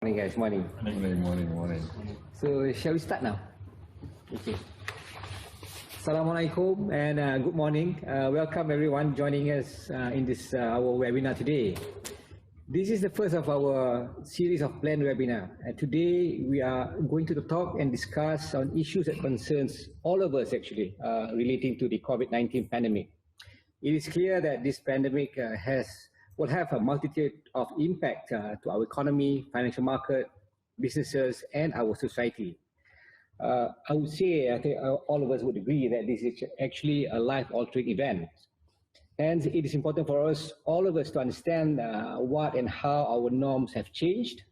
Morning guys, morning. Morning. So shall we start now? Okay. Assalamualaikum and good morning. Welcome everyone joining us in this our webinar today. This is the first of our series of planned webinar. Today we are going to talk and discuss on issues that concerns all of us actually relating to the COVID-19 pandemic. It is clear that this pandemic will have a multitude of impact to our economy, financial market, businesses, and our society. I would say, I think all of us would agree that this is actually a life-altering event. Hence, it is important for us, all of us, to understand what and how our norms have changed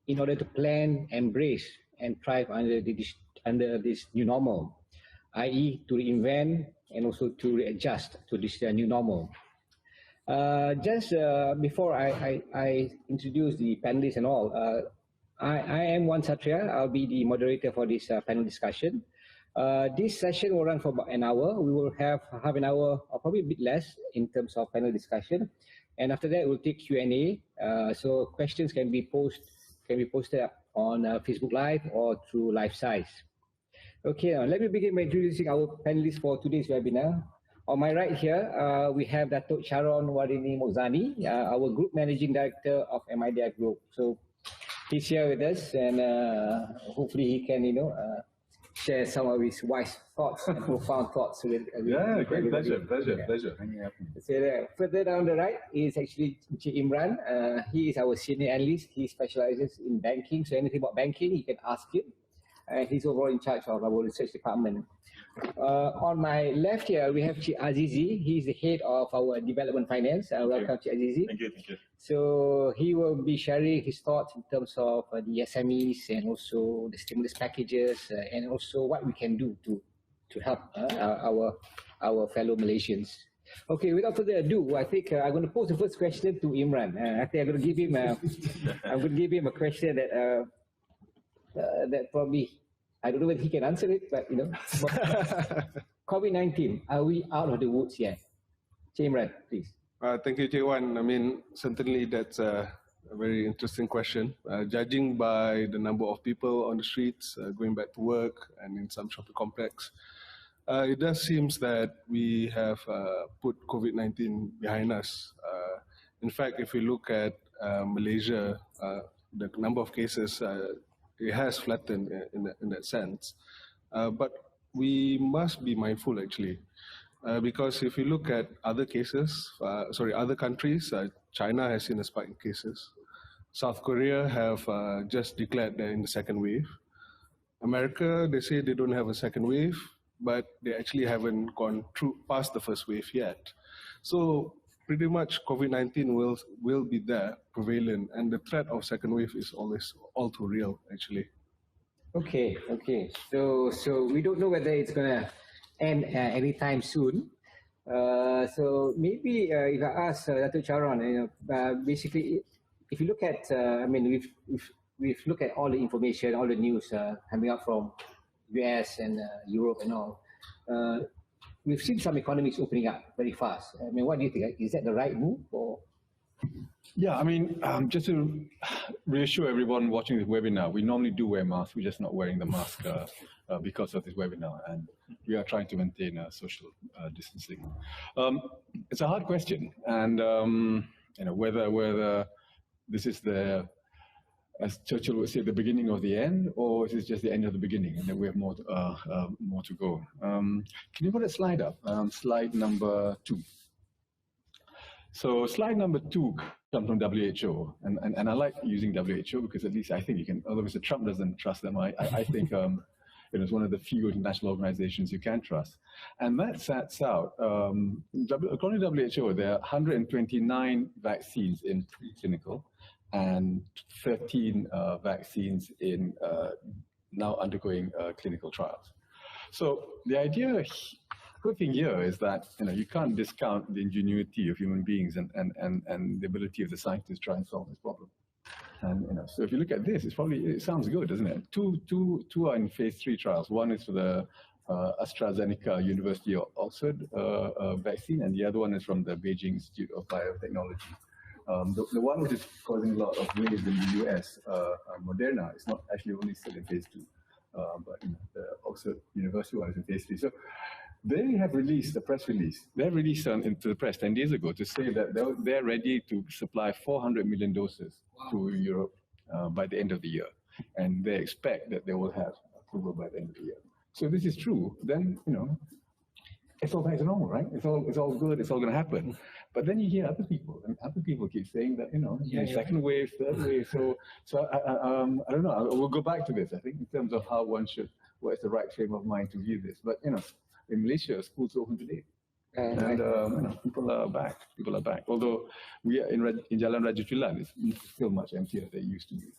in order to plan, embrace, and thrive under this new normal, i.e. to reinvent and also to readjust to this new normal. Just before I introduce the panelists and all, I am Satria. I'll be the moderator for this panel discussion. This session will run for about an hour. We will have half an hour or probably a bit less in terms of panel discussion. And after that, we'll take Q&A. So questions can be posted on Facebook Live or through live size. Okay, let me begin by introducing our panelists for today's webinar. On my right here, we have Dato Charon, Wardini, Mokhzani, our Group Managing Director of MIDF Group. So he's here with us, and hopefully he can, share some of his wise thoughts and profound thoughts. Great pleasure. So further down the right is actually Imran. He is our senior analyst. He specializes in banking. So anything about banking, you can ask him. He's overall in charge of our research department. On my left here, we have Azizi. He's the head of our development finance. Welcome, Azizi. Thank you. So he will be sharing his thoughts in terms of the SMEs and also the stimulus packages and also what we can do to help our fellow Malaysians. Okay, without further ado, I think I'm going to pose the first question to Imran. I think I'm going to give him a question that that probably, I don't know whether he can answer it, but COVID-19, are we out of the woods yet? Imran, please. Thank you, Charon. I mean, certainly that's a very interesting question. Judging by the number of people on the streets going back to work and in some shopping complex, it does seem that we have put COVID-19 behind us. In fact, if we look at Malaysia, the number of cases it has flattened in that sense. But we must be mindful actually, because if you look at other other countries, China has seen a spike in cases. South Korea have just declared they're in the second wave. America, they say they don't have a second wave, but they actually haven't gone past the first wave yet. So pretty much COVID-19 will be there, prevalent, and the threat of second wave is always all too real, actually. Okay. So we don't know whether it's going to end anytime soon. So maybe if I ask Dato Charon, basically, if you look at, we've looked at all the information, all the news coming up from US and Europe and all. We've seen some economies opening up very fast. I mean, what do you think? Is that the right move? Or? Yeah, I mean, just to reassure everyone watching this webinar, we normally do wear masks. We're just not wearing the mask because of this webinar, and we are trying to maintain social distancing. It's a hard question, and whether this is the, as Churchill would say, the beginning of the end, or is it just the end of the beginning, and then we have more to go? Can you put a slide up? Slide number 2. So slide number 2 comes from WHO, and I like using WHO because at least I think you can, although Mr. Trump doesn't trust them, I think it's one of the few international organizations you can trust. And that sets out, according to WHO, there are 129 vaccines in preclinical and 13 vaccines in now undergoing clinical trials. So the idea, good thing here is that you can't discount the ingenuity of human beings and the ability of the scientists to try and solve this problem. And so if you look at this, it sounds good, doesn't it? Two are in phase 3 trials. One is for the AstraZeneca University of Oxford vaccine, and the other one is from the Beijing Institute of Biotechnology. The one which is causing a lot of waves in the US, Moderna, is not actually only still in phase 2, but the Oxford University one is in phase 3. So they have released a press release. They released into the press 10 days ago to say that they're ready to supply 400 million doses to Europe by the end of the year. And they expect that they will have approval by the end of the year. So if this is true, then, it's all back to normal, right? It's all good, it's all going to happen. But then you hear other people, and other people keep saying that, second wave, third wave. So I don't know, we'll go back to this, I think, in terms of how what is the right frame of mind to view this. But, in Malaysia, schools open today. And people are back. Although we are in Jalan Raja Chulan, it's still much emptier than it used to be.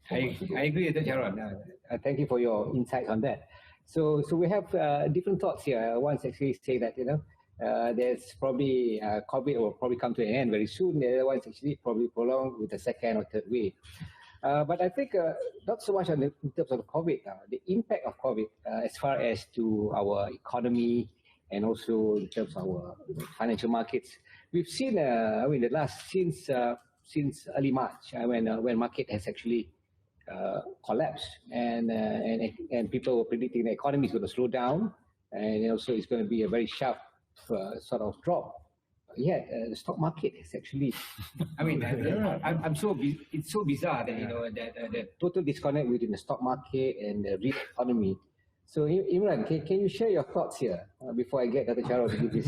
I agree with Charon. Thank you for your insight on that. So we have different thoughts here. One actually say that there's probably COVID will probably come to an end very soon. The other one's actually probably prolonged with the second or third wave. But I think not so much in terms of COVID. The impact of COVID as far as to our economy and also in terms of our financial markets, we've seen. The last since early March when market has actually collapsed and people were predicting the economy is going to slow down and also it's going to be a very sharp sort of drop. Yeah, the stock market is actually. It's so bizarre that the total disconnect between the stock market and the real economy. So Imran, can you share your thoughts here before I get Dato Charon to give this?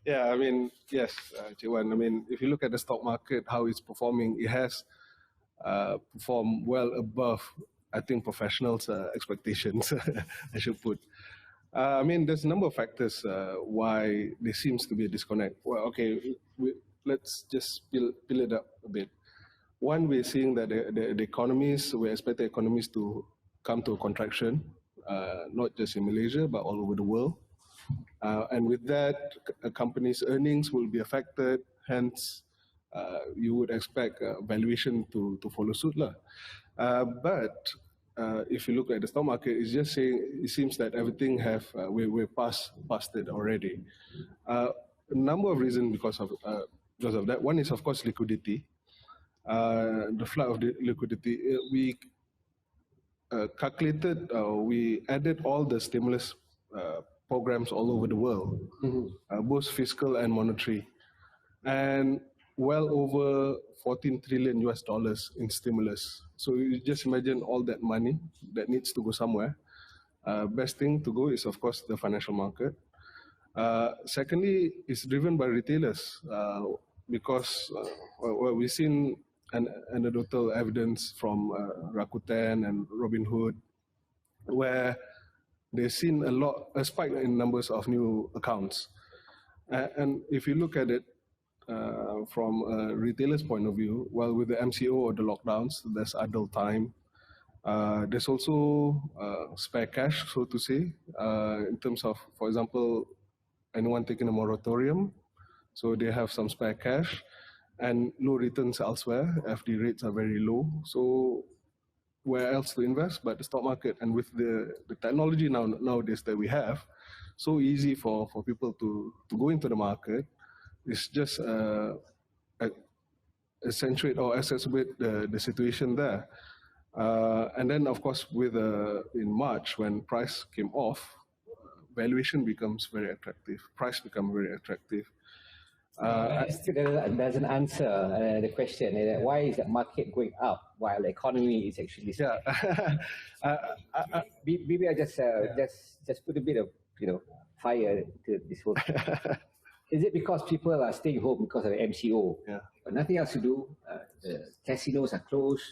Yeah, yes, Chairman. If you look at the stock market, how it's performing, it has performed well above, I think, professionals' expectations, I should put. There's a number of factors why there seems to be a disconnect. Well, okay, let's just peel it up a bit. One, we're seeing that the economies, we expect the economies to come to a contraction, not just in Malaysia, but all over the world. And with that, companies' earnings will be affected, hence, you would expect valuation to follow suit. But if you look at the stock market, it's just saying it seems that everything we're past it already. A number of reasons because of that. One is, of course, liquidity. The flood of the liquidity. We calculated, we added all the stimulus programs all over the world, both fiscal and monetary, and well over $14 trillion in stimulus. So you just imagine all that money that needs to go somewhere. Best thing to go is, of course, the financial market. Secondly, it's driven by retailers because we've seen anecdotal evidence from Rakuten and Robinhood, where they've seen a spike in numbers of new accounts. And if you look at it from a retailer's point of view, well, with the MCO or the lockdowns, there's idle time. There's also spare cash, so to say, in terms of, for example, anyone taking a moratorium, so they have some spare cash, and low returns elsewhere. FD rates are very low, so where else to invest but the stock market? And with the technology nowadays that we have, so easy for people to go into the market. It's just accentuate or exacerbate the situation there. And then, of course, in March, when price came off, valuation becomes very attractive. Price becomes very attractive. Still doesn't answer the question. Why is the market going up while the economy is actually? Yeah. Maybe I just put a bit of fire to this whole thing. Is it because people are staying home because of the MCO? Yeah. But nothing else to do. The casinos are closed,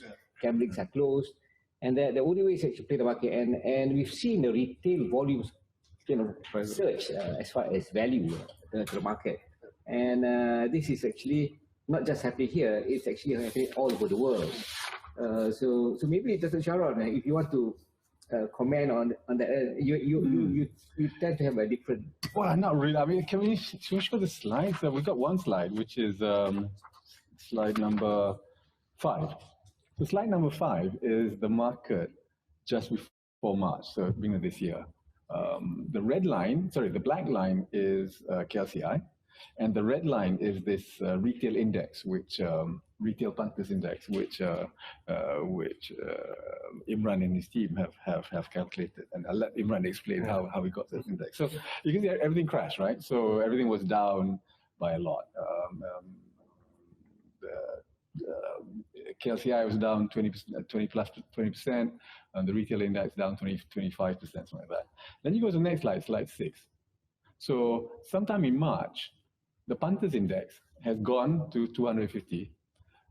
gamblings are closed, and the only way is actually play the market. And we've seen the retail volumes, surge as far as value to the market. And this is actually not just happening here; it's actually happening all over the world. So maybe Dato Charon, if you want to comment on that, you tend to have a different. Well, not really. Can we show the slides? We've got one slide, which is slide number 5. So slide number 5 is the market just before March, so beginning of this year. The black line is KLCI, And the red line is this retail index, which retail punters index, which Imran and his team have calculated. And I'll let Imran explain how we got this index. So you can see everything crashed, right? So everything was down by a lot. KLCI was down 20%, and the retail index down 25%, something like that. Then you go to the next slide, slide 6. So sometime in March, the punters index has gone to 250,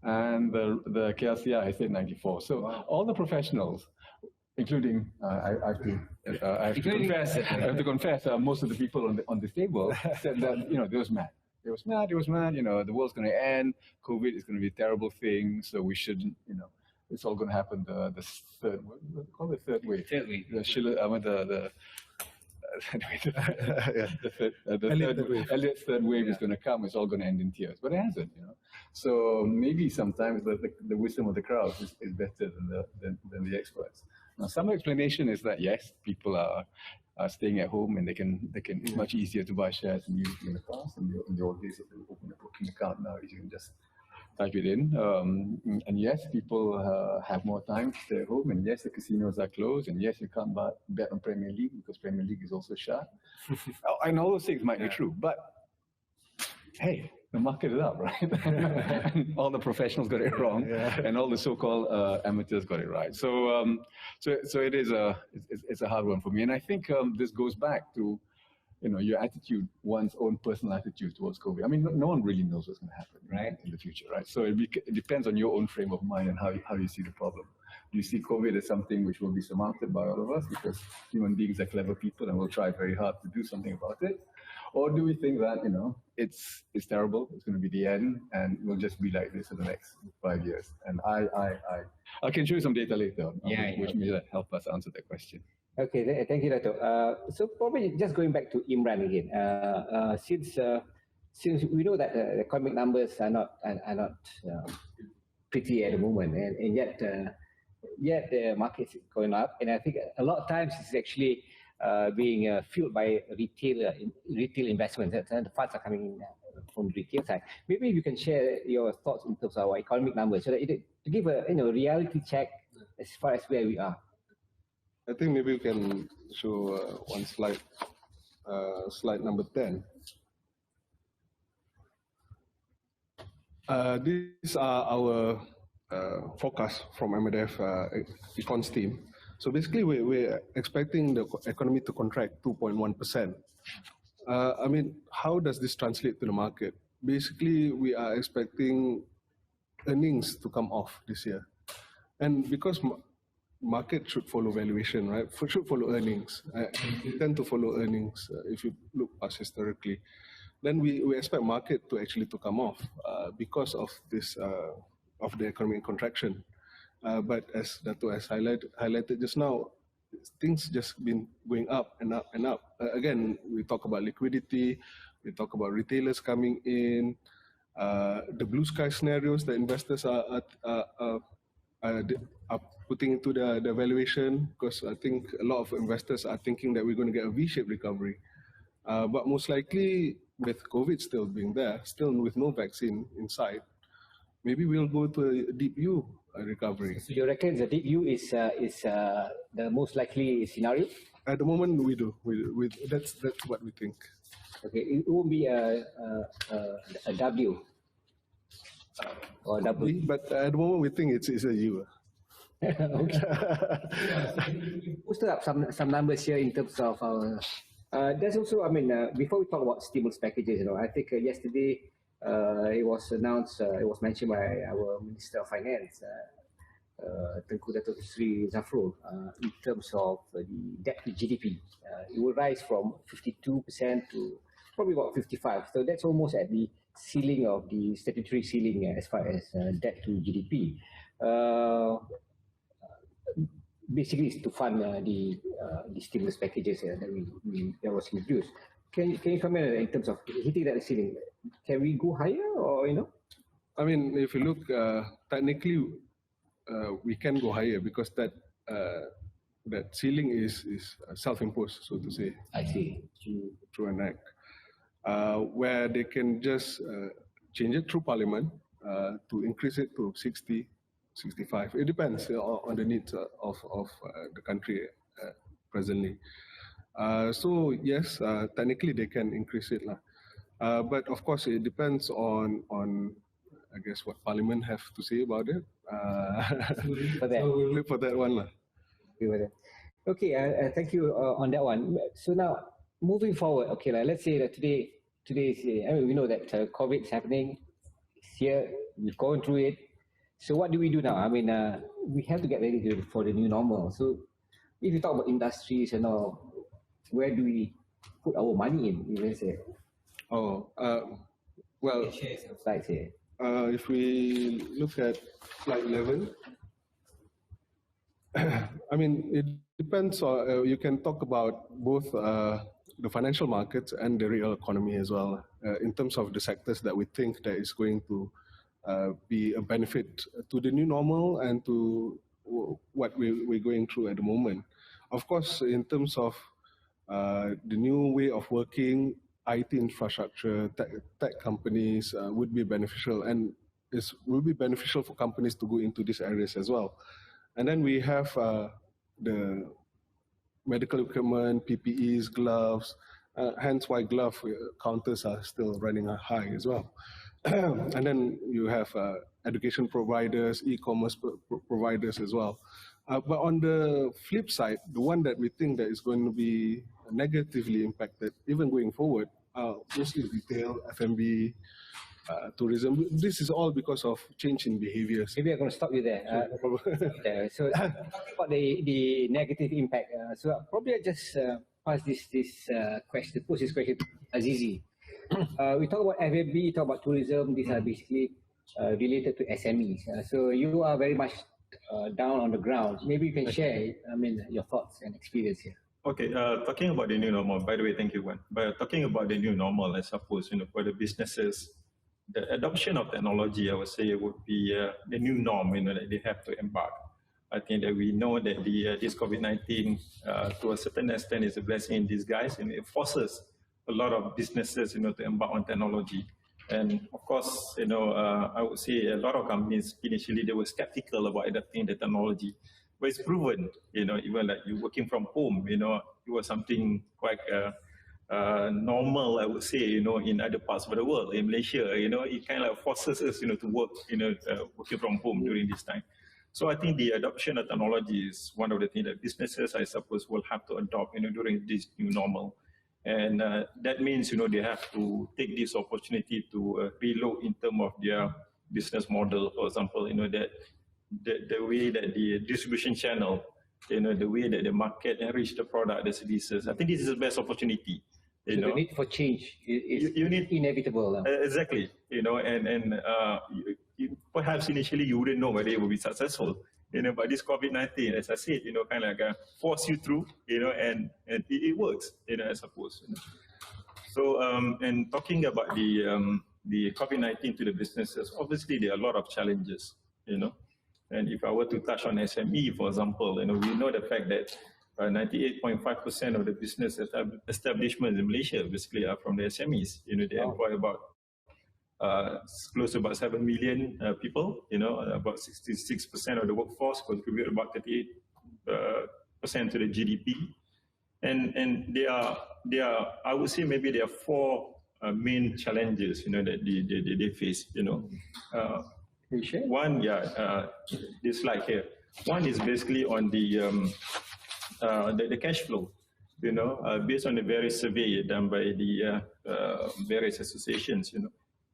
and the KLCI has hit 94. So all the professionals, including I have to confess, most of the people on this table said that they was mad. It was mad. The world's going to end. COVID is going to be a terrible thing. So we shouldn't. It's all going to happen. The third, what do you call it, third wave? Third wave. The Elliot's third wave is going to come. It's all going to end in tears, but it hasn't. So maybe sometimes the wisdom of the crowd is better than the experts. Now, some explanation is that yes, people are staying at home, and they can. It's much easier to buy shares than used in the past. In the old days, if you open a booking account now, you can just type it in. And yes, people have more time to stay at home. And yes, the casinos are closed. And yes, you can't bet on Premier League because Premier League is also shut. And all those things might be true, but hey, the market is up, right? And all the professionals got it wrong, and all the so-called amateurs got it right. So, so it is it's a hard one for me, and I think this goes back to your attitude, one's own personal attitude towards COVID. I mean, no one really knows what's going to happen, right, in the future, right? So it depends on your own frame of mind and how you see the problem. Do you see COVID as something which will be surmounted by all of us because human beings are clever people and will try very hard to do something about it? Or do we think that, it's terrible, it's going to be the end, and we'll just be like this for the next 5 years? And I can show you some data later on, which may help us answer that question. Okay, thank you, Dato. So probably just going back to Imran again, since we know that the economic numbers are not pretty at the moment, and yet the market is going up, and I think a lot of times it's actually being fueled by retail investments. The funds are coming in from the retail side. Maybe you can share your thoughts in terms of our economic numbers, so that to give a reality check as far as where we are. I think maybe we can show one slide, slide number 10. These are our forecasts from MIDF econs team. So basically, we're expecting the economy to contract 2.1%. I mean, how does this translate to the market? Basically, we are expecting earnings to come off this year. And because market should follow valuation, right? Should follow earnings. They tend to follow earnings if you look past historically. Then we expect market to actually to come off because of this of the economic contraction. But as Dato has highlighted just now, things just been going up and up and up. Again, we talk about liquidity, we talk about retailers coming in, the blue sky scenarios that investors are putting into the valuation, because I think a lot of investors are thinking that we're going to get a V-shaped recovery. But most likely, with COVID still being there, still with no vaccine in sight, maybe we'll go to a deep U recovery. So you reckon the deep U is the most likely scenario? At the moment, we do. That's what we think. Okay, it won't be a W or W. But at the moment, we think it's a U. Okay. We posted up some numbers here in terms of our. There's also, I mean, before we talk about stimulus packages, I think yesterday it was announced, it was mentioned by our Minister of Finance, Tengku Dato Sri Zafrul, in terms of the debt to GDP. It will rise from 52% to probably about 55%. So that's almost at the ceiling of the statutory ceiling as far as debt to GDP. Basically, it's to fund the stimulus packages that was introduced. Can you comment in terms of hitting that ceiling? Can we go higher, or I mean, if you look technically, we can go higher because that ceiling is self-imposed, so to say. I see. Through an act. where they can just change it through Parliament to increase it to 60, 65. It depends on the needs of the country presently. So yes, technically they can increase it lah. But of course it depends on I guess what Parliament have to say about it. For that. So we'll wait for that one lah. Okay, thank you on that one. So now moving forward, okay, let's say that today is, I mean, we know that COVID is happening. It's here. We've gone through it. So what do we do now? I mean, we have to get ready for the new normal. So if you talk about industries and all, where do we put our money in? You can say. Oh, well, Share some slides here. if we look at slide 11, I mean, it depends on, you can talk about both the financial markets and the real economy as well, in terms of the sectors that we think that is going to be a benefit to the new normal and to what we're going through at the moment. Of course, in terms of the new way of working, IT infrastructure, tech companies would be beneficial, and will be beneficial for companies to go into these areas as well. And then we have the medical equipment, PPEs, gloves, hence why glove counters are still running high as well. And then you have education providers, e-commerce providers as well. But on the flip side, the one that we think that is going to be negatively impacted, even going forward, mostly retail, F&B, tourism. This is all because of change in behaviors. Maybe I'm going to stop you there. So talking about the negative impact, so probably I just pose this question to Azizi. We talk about F&B, talk about tourism. These are basically related to SMEs. So you are very much down on the ground. Maybe you can share, your thoughts and experience here. Okay, talking about the new normal, by the way, thank you, Wan. But talking about the new normal, I suppose, for the businesses, the adoption of technology, I would say, would be the new norm, that they have to embark. I think that we know that this COVID-19, to a certain extent, is a blessing in disguise, and it forces a lot of businesses, to embark on technology. And of course, I would say a lot of companies, initially, they were skeptical about adopting the technology. But it's proven, even like you working from home, it was something quite normal, I would say, in other parts of the world. In Malaysia, it kind of forces us, to work, working from home during this time. So I think the adoption of technology is one of the things that businesses, I suppose, will have to adopt, during this new normal. And that means, they have to take this opportunity to reload in terms of their business model, for example, that the way that the distribution channel, the way that the market and reach the product, the services. I think this is the best opportunity. So the need for change is inevitable. Exactly. And perhaps initially you wouldn't know whether it will be successful. But this COVID-19, as I said, kind of like force you through, and it works, I suppose. So, and talking about the COVID-19 to the businesses, obviously there are a lot of challenges, And if I were to touch on SME, for example, we know the fact that 98.5% of the business establishments in Malaysia basically are from the SMEs. They employ about close to about 7 million people. About 66% of the workforce contribute about 38% to the GDP. And there are I would say maybe there are four main challenges that they face. One, this slide here. One is basically on the cash flow. Based on the various survey done by the various associations,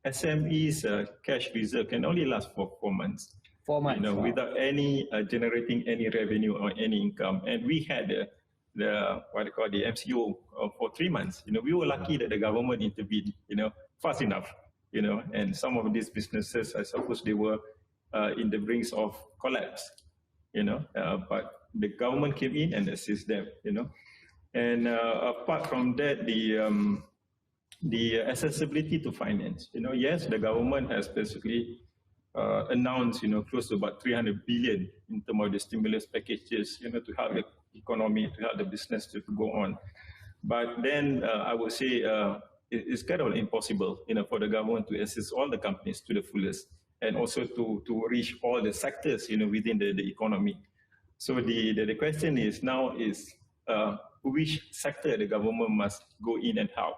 SMEs cash reserve can only last for 4 months. 4 months. Without any generating any revenue or any income. And we had the MCO for 3 months. We were lucky that the government intervened, fast enough. And some of these businesses, I suppose they were in the brink of collapse, but the government came in and assist them, And apart from that, the accessibility to finance, yes, the government has basically announced, close to about 300 billion in terms of the stimulus packages, to help the economy, to help the business to go on. But then I would say it's kind of impossible, for the government to assist all the companies to the fullest, and also to reach all the sectors, within the economy. So the question is now is which sector the government must go in and help,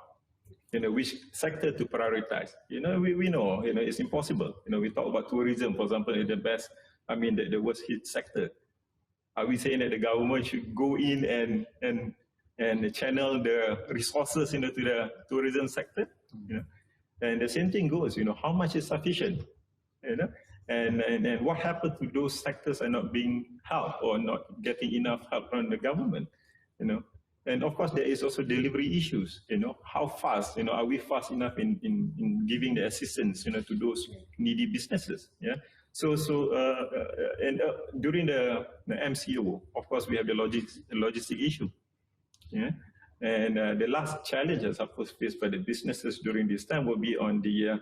which sector to prioritize. We know, it's impossible. We talk about tourism, for example, the best, the worst hit sector. Are we saying that the government should go in and channel the resources to the tourism sector? And the same thing goes, how much is sufficient? And what happened to those sectors are not being helped or not getting enough help from the government? And of course, there is also delivery issues. How fast? Are we fast enough in giving the assistance? To those needy businesses. Yeah. So during the MCO, of course, we have the logistic issue. Yeah. And the last challenges, of course, faced by the businesses during this time will be on the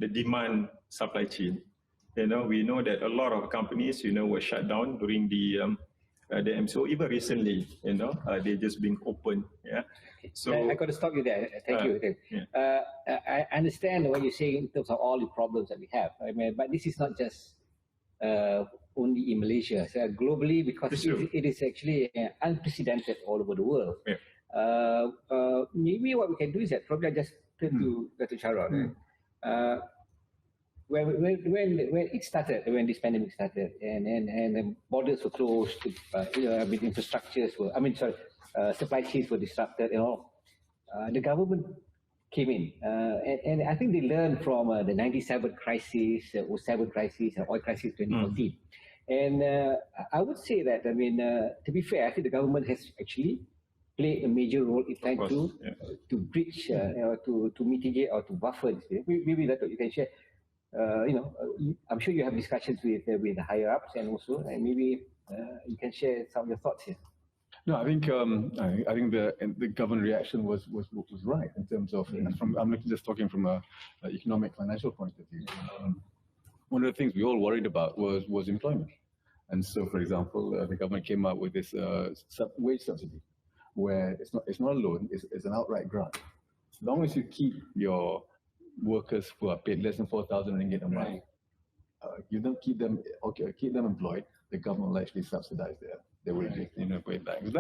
demand supply chain. We know that a lot of companies, were shut down during the MCO. Even recently, they just being open. Yeah. So I got to stop you there. Thank you. Yeah. I understand what you're saying in terms of all the problems that we have. But this is not just only in Malaysia. So globally, because it is actually unprecedented all over the world. Yeah. Maybe what we can do is that probably I just turn to Dato Charon. When it started, when this pandemic started, and the borders were closed, infrastructures were, supply chains were disrupted, the government came in, and I think they learned from the 97 crisis, 07 crisis, oil crisis 2014. And I would say that, to be fair, I think the government has actually played a major role in trying to bridge, to mitigate or to buffer this. Maybe that you can share. I'm sure you have discussions with the higher ups, and also maybe you can share some of your thoughts here. No, I think the government reaction was right in terms of I'm just talking from a economic financial point of view. One of the things we all worried about was employment, and so for example, the government came out with this wage subsidy, where it's not a loan, it's an outright grant. As long as you keep your workers who are paid less than 4,000 ringgit a month, you don't keep them employed, the government will actually subsidize their wages, going back. And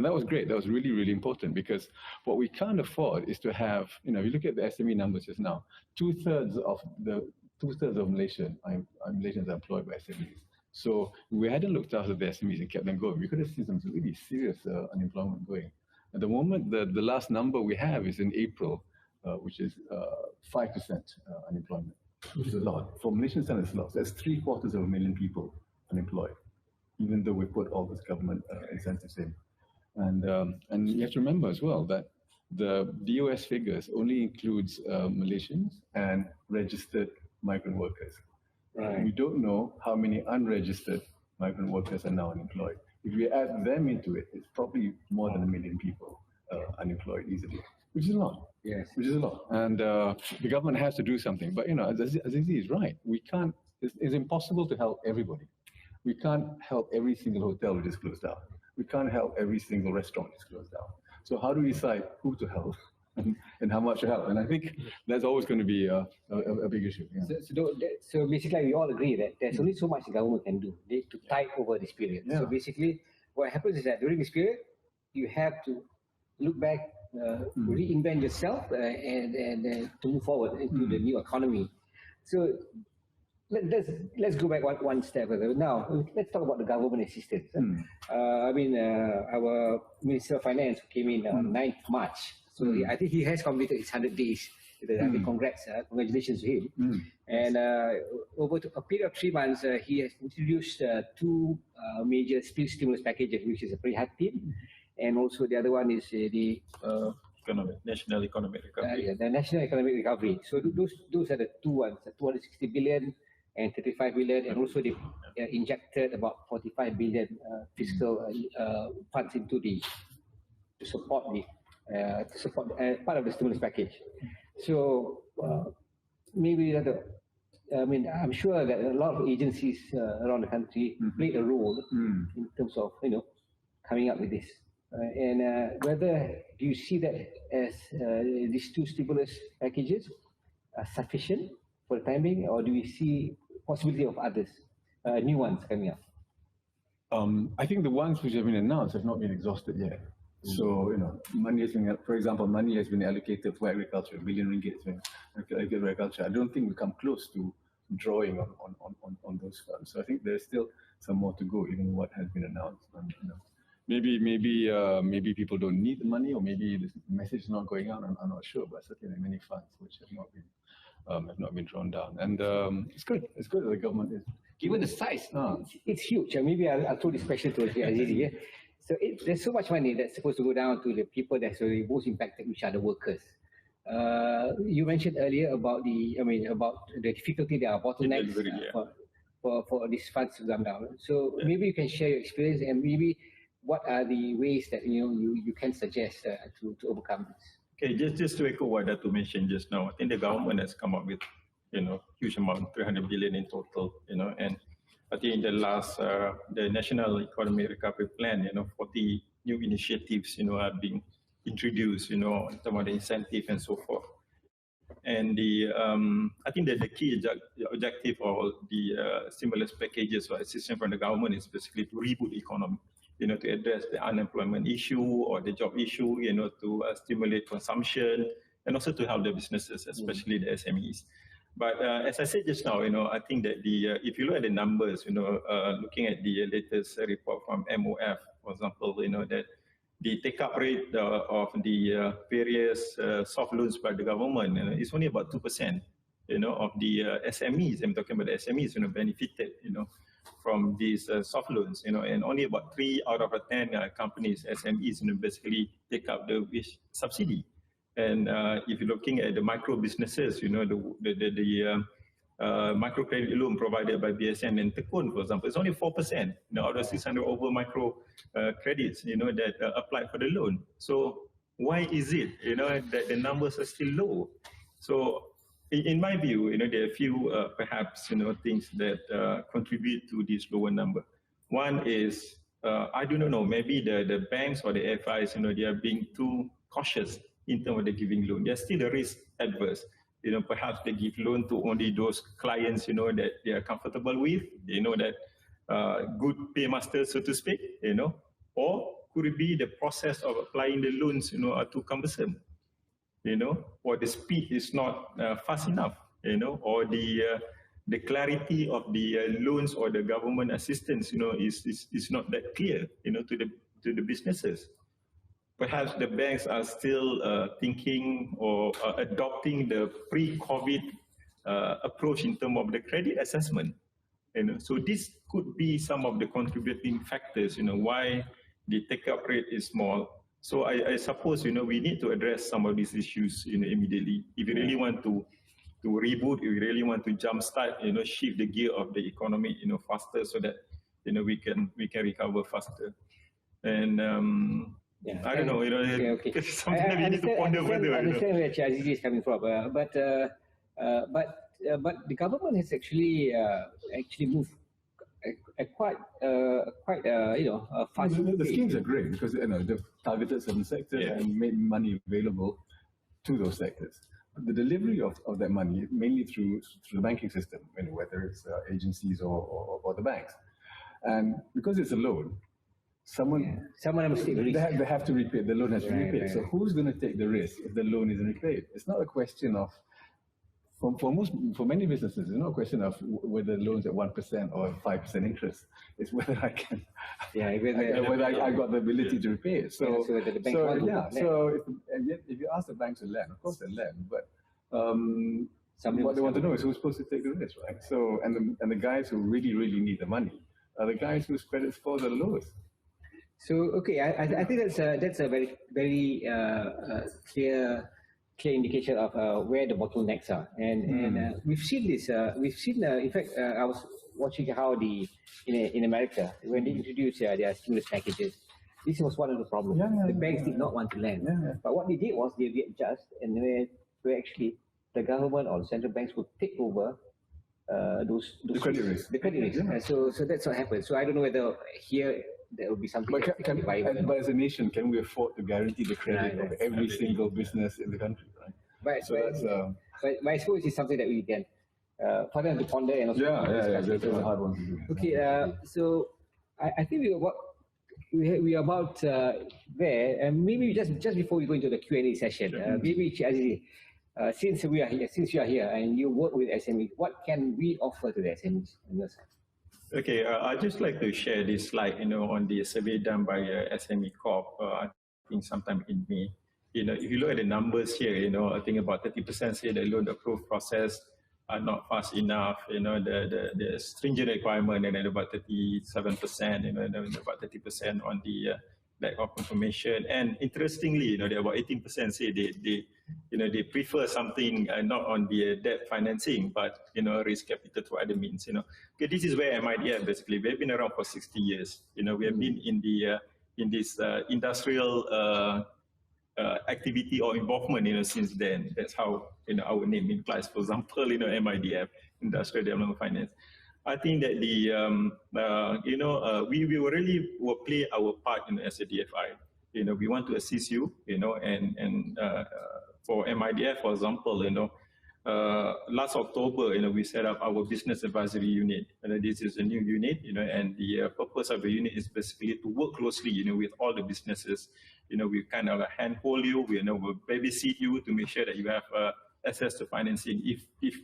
that was great. That was really, really important, because what we can't afford is to have, if you look at the SME numbers just now, two-thirds of Malaysians are employed by SMEs. So we hadn't looked after the SMEs and kept them going, we could have seen some really serious unemployment going. At the moment, the last number we have is in April, which is 5% unemployment, which is a lot. For Malaysian standards, it's a lot. That's 750,000 people unemployed, even though we put all this government incentives in. And you have to remember as well that the DOS figures only includes Malaysians and registered migrant workers. Right. We don't know how many unregistered migrant workers are now unemployed. If we add them into it, it's probably more than 1 million people unemployed easily, which is a lot. Yes, which is a lot. And the government has to do something. But Azizi is right. We can't. It's impossible to help everybody. We can't help every single hotel which is closed down. We can't help every single restaurant which is closed down. So how do we decide who to help and how much to help? And I think that's always going to be a big issue. Yeah. So basically, we all agree that there's only so much the government can do to tide over this period. Yeah. So basically, what happens is that during this period, you have to look back, reinvent yourself, and to move forward into the new economy. So let's go back one step further. Now, let's talk about the government assistance. Our Minister of Finance came in on 9th March. So I think he has completed his 100 days. Congratulations to him. And over a period of 3 months, he has introduced 2 major stimulus packages, which is a Prihatin, and also the other one is the National Economic Recovery. The National Economic Recovery. So those are the 2 ones, 260 billion and 35 billion, and also they injected about 45 billion fiscal funds into to support part of the stimulus package. So maybe I'm sure that a lot of agencies around the country played a role in terms of coming up with this. and whether do you see that as these two stimulus packages are sufficient for the time being, or do we see possibility of others, new ones coming up? I think the ones which have been announced have not been exhausted yet. So, money has been, for example, money has been allocated for agriculture, R1 billion has been allocated for agriculture. I don't think we come close to drawing on those funds. So I think there's still some more to go, even what has been announced. Maybe people don't need the money, or maybe the message is not going out. I'm not sure, but certainly there are many funds which have not been drawn down. And it's good. It's good that the government is. Given the size, it's huge. Maybe I'll throw this question to Azizi. So there's so much money that's supposed to go down to the people that's really most impacted, which are the workers. You mentioned earlier about about the difficulty, there are bottlenecks for these funds to come down. So maybe you can share your experience, and maybe what are the ways that you can suggest to overcome this. Okay, just to echo what Dato mentioned just now, I think the government has come up with huge amount, 300 billion in total, and I think in the last, the National Economy Recovery Plan, 40 new initiatives, are being introduced, in terms of the incentive and so forth. And I think that the key objective of the stimulus packages or assistance from the government is basically to reboot the economy, to address the unemployment issue or the job issue, to stimulate consumption, and also to help the businesses, especially the SMEs. But as I said just now, I think that if you look at the numbers, looking at the latest report from MOF, for example, that the take-up rate of the various soft loans by the government is only about 2%, of the SMEs. I'm talking about the SMEs, benefited, from these soft loans, and only about 3 out of 10 companies, SMEs, basically take up the subsidy. And if you're looking at the micro businesses, the microcredit loan provided by BSN and Tekun, for example, it's only 4%, out of 600 over micro credits, that applied for the loan. So why is it, that the numbers are still low? So in my view, there are a few perhaps, things that contribute to this lower number. One is, I do not know, maybe the banks or the FIs, they are being too cautious in terms of the giving loan. They're still a risk adverse. Perhaps they give loan to only those clients, that they are comfortable with, that good paymaster, so to speak, or could it be the process of applying the loans, are too cumbersome, or the speed is not fast enough, or the clarity of the loans or the government assistance, is not that clear, to the businesses. Perhaps the banks are still thinking or adopting the pre-COVID approach in terms of the credit assessment. So this could be some of the contributing factors, why the take-up rate is small. So I suppose, we need to address some of these issues, immediately. If you really want to reboot, if you really want to jumpstart, shift the gear of the economy, faster, so that, we can recover faster. And I don't know, it's something that we need to ponder further. I understand where Azizi is coming from, but the government has actually moved quite fast. The schemes are great because they've targeted certain sectors and made money available to those sectors. But the delivery of that money, mainly through the banking system, whether it's agencies or the banks, and because it's a loan. Someone must take the risk. They have to repay. The loan has to be repaid. So who's going to take the risk if the loan isn't repaid? It's not a question of, for many businesses, it's not a question of whether the loan's at 1% or 5% interest. It's whether I can, whether I got the ability to repay it. So if you ask the banks to lend, of course they lend, but what they want to know is who's supposed to take the risk, right? So and the guys who really need the money are the guys whose credit scores are the lowest. So okay, I think that's a very clear indication of where the bottlenecks are, and we've seen this. In fact, I was watching how in America when they introduced their stimulus packages, this was one of the problems. The banks did not want to lend, but what they did was they readjust, and where actually the government or the central banks would take over the credit risk. So that's what happened. So I don't know whether here that would be something. But as a nation, can we afford to guarantee the credit of every single business in the country, right? But I suppose it's something that we can for them to ponder and also that's a hard one to do. Okay, so I think we are about there, and maybe just before we go into the Q&A session, maybe Azizi, since you are here and you work with SMEs, what can we offer to the SMEs on your side? Okay, I'd just like to share this slide, on the survey done by SME Corp, I think sometime in May. If you look at the numbers here, I think about 30% say the loan approval process are not fast enough, the stringent requirement, and then about 37%, and about 30% on the lack of information. And interestingly, about 18% say they prefer something not on the debt financing, but raise capital through other means. Okay, this is where MIDF basically we've been around for 60 years. We have been in this industrial activity or involvement, since then. That's how our name implies. For example, MIDF, Industrial Development Finance. I think that we really will play our part as a DFI. We want to assist you, and for MIDF, for example, last October, we set up our business advisory unit. This is a new unit, and the purpose of the unit is basically to work closely, with all the businesses. We kind of handhold you, we'll babysit you to make sure that you have access to financing.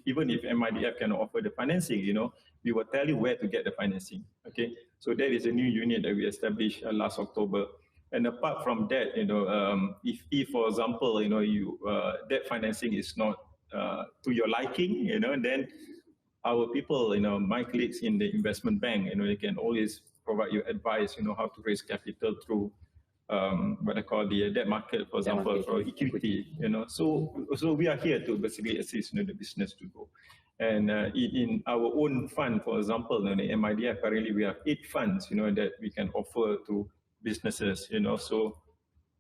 Even if MIDF cannot offer the financing, we will tell you where to get the financing. Okay, so that is a new unit that we established last October. And apart from that, if for example, debt financing is not to your liking, then our people, my colleagues in the investment bank, they can always provide you advice, how to raise capital through what I call the debt market, for example, for equity. So we are here to basically assist the business to go. And in our own fund, for example, in the MIDF, currently we have 8 funds, that we can offer to businesses. So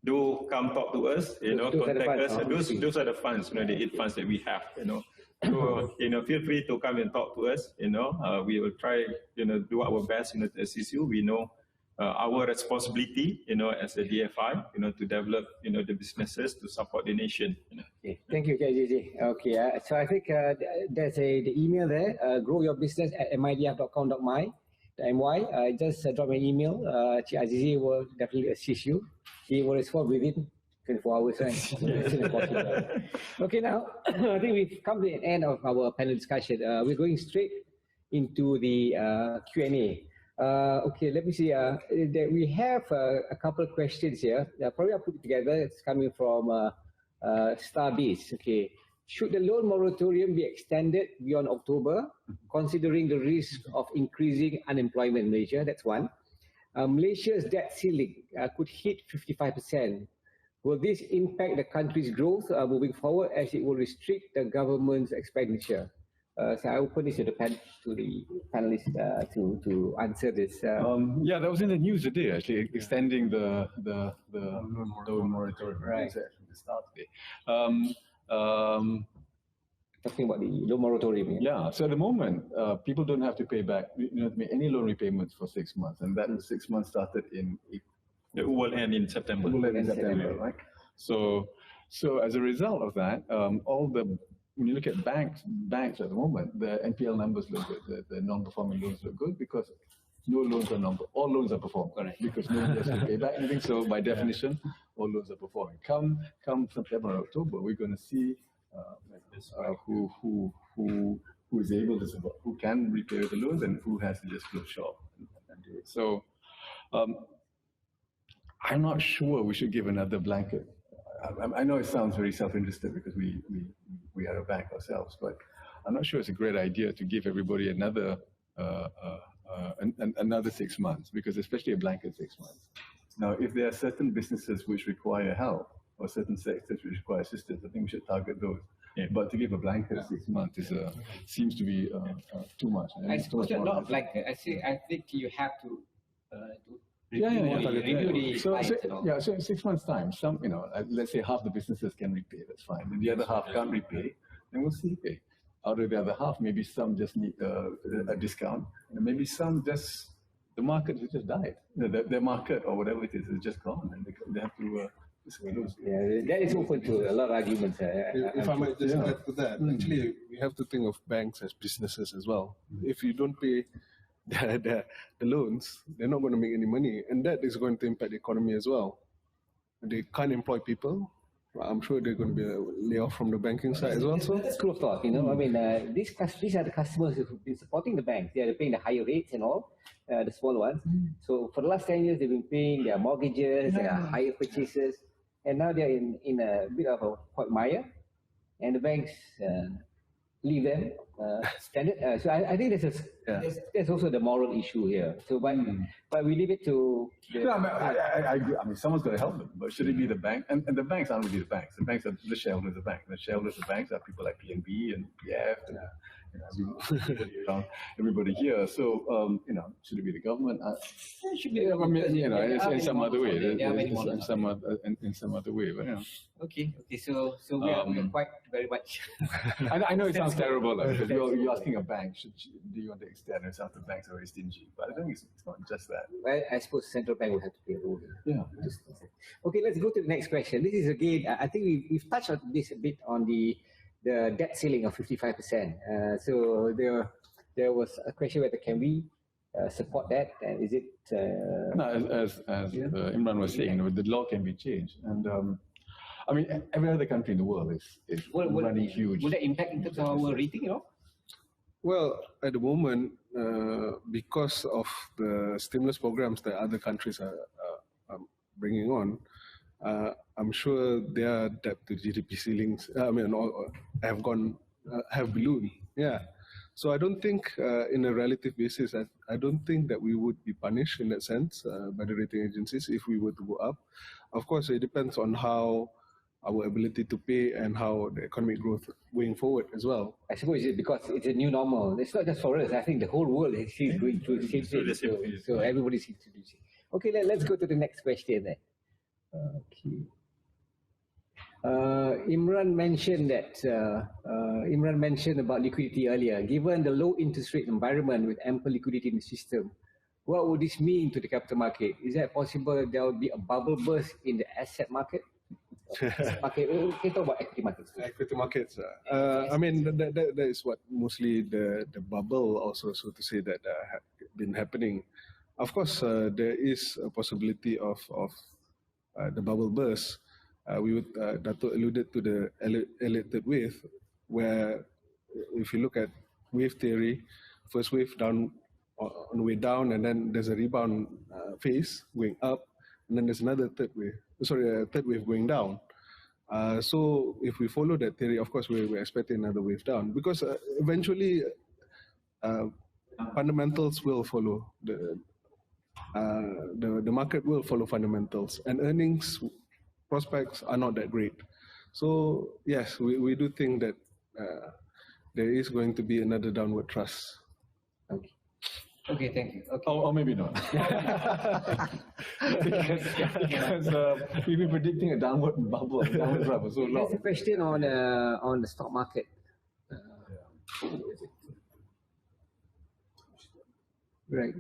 do come talk to us, contact us. Those are the funds, the 8 funds that we have. So feel free to come and talk to us. We will try, do our best, to assist you. We know our responsibility, as a DFI, to develop, the businesses to support the nation. Okay. Thank you, Azizi. Okay, so I think there's the email there, growyourbusiness@midf.com.my. Just drop me an email. Azizi will definitely assist you. He will respond within 24 hours. Right? Okay, now I think we've come to the end of our panel discussion. We're going straight into the Q&A. Okay, let me see. We have a couple of questions here. Probably I'll put it together. It's coming from Starbase. Okay. Should the loan moratorium be extended beyond October, considering the risk of increasing unemployment in Malaysia? That's one. Malaysia's debt ceiling could hit 55%. Will this impact the country's growth moving forward, as it will restrict the government's expenditure? So I open this to the panelists to answer this. Yeah, that was in the news today, actually, extending the loan moratorium. Right. The start today. Talking about the loan moratorium. Yeah. So at the moment, people don't have to pay back, make any loan repayments for 6 months, and that 6 months started in April. It will end in September. It will end in September, right? So as a result of that, when you look at banks at the moment, the NPL numbers look good, the non-performing loans look good, because no loans are all loans are performing. Correct. Because nobody has to pay back anything. So by definition, all loans are performing. Come September or October, we're going to see who is able to support, who can repay the loans, and who has to just close shop and do it. So I'm not sure we should give another blanket. I know it sounds very self-interested because we are a bank ourselves, but I'm not sure it's a great idea to give everybody another 6 months, because especially a blanket 6 months. Now, if there are certain businesses which require help, or certain sectors which require assistance, I think we should target those. Yeah. But to give a blanket 6 months seems to be too much. I suppose not a blanket. I think you have to review the so in 6 months' time, let's say half the businesses can repay, that's fine. And the other half can't repay, then we'll see. Okay. Out of the other half, maybe some just need a discount, and maybe some just the market has just died. Their market or whatever it is just gone, and they have to. Yeah, that is open to a lot of arguments. If I might just add to that, actually, we have to think of banks as businesses as well. If you don't pay the loans, they're not going to make any money, and that is going to impact the economy as well. They can't employ people. I'm sure they're going to be a layoff from the banking side as well. So that's school of thought, I mean, these are the customers who've been supporting the banks. They are paying the higher rates and all, the small ones. So for the last 10 years, they've been paying their mortgages, their higher purchases, and now they're in a bit of a quagmire, and the banks leave them standard. So I think there's also the moral issue here. So but we leave it to. I agree. I mean, someone's got to help them, but should it be the bank? And the banks aren't really the banks. The banks are the shareholders of the bank. The shareholders of the banks are people like PNB and PF and everybody here. So should it be the government? It should be. I mean, in some other way. In some other way, but Okay. So we are quite very much. I know it sounds terrible because you're asking a bank. Do you want to extend? It sounds like banks are very stingy, but I think it's not just that. Well, I suppose central bank will have to play a role here. Yeah. Okay, let's go to the next question. This is again, I think we've touched on this a bit on the debt ceiling of 55%. So there was a question whether can we support that? And is it? No, as Imran was saying, the law can be changed, and I mean every other country in the world is running huge. Will that impact in terms of our rating? Well, at the moment, because of the stimulus programs that other countries are bringing on, I'm sure their debt to GDP ceilings, have ballooned. Yeah. So I don't think, in a relative basis, I don't think that we would be punished in that sense by the rating agencies if we were to go up. Of course, it depends on how our ability to pay and how the economic growth going forward as well. I suppose it's because it's a new normal. It's not just for us. I think the whole world is going through the same thing. So everybody seems to do it. Okay, let's go to the next question then. Okay. Imran mentioned about liquidity earlier. Given the low interest rate environment with ample liquidity in the system, what would this mean to the capital market? Is that possible there will be a bubble burst in the asset market? Okay, we can talk about equity markets. Equity markets. I mean, that is what mostly the bubble also, so to say, that have been happening. Of course, there is a possibility of the bubble burst. Dato alluded to the Elliott third wave, where if you look at wave theory, first wave down on the way down, and then there's a rebound phase going up, and then there's another third wave going down. So if we follow that theory, of course we're expecting another wave down, because eventually fundamentals will follow the market will follow fundamentals, and earnings prospects are not that great. So yes, we do think that there is going to be another downward thrust. Okay, thank you. Okay. Or maybe not. because we've been predicting a downward bubble, for so long. There's a question on the stock market. Right.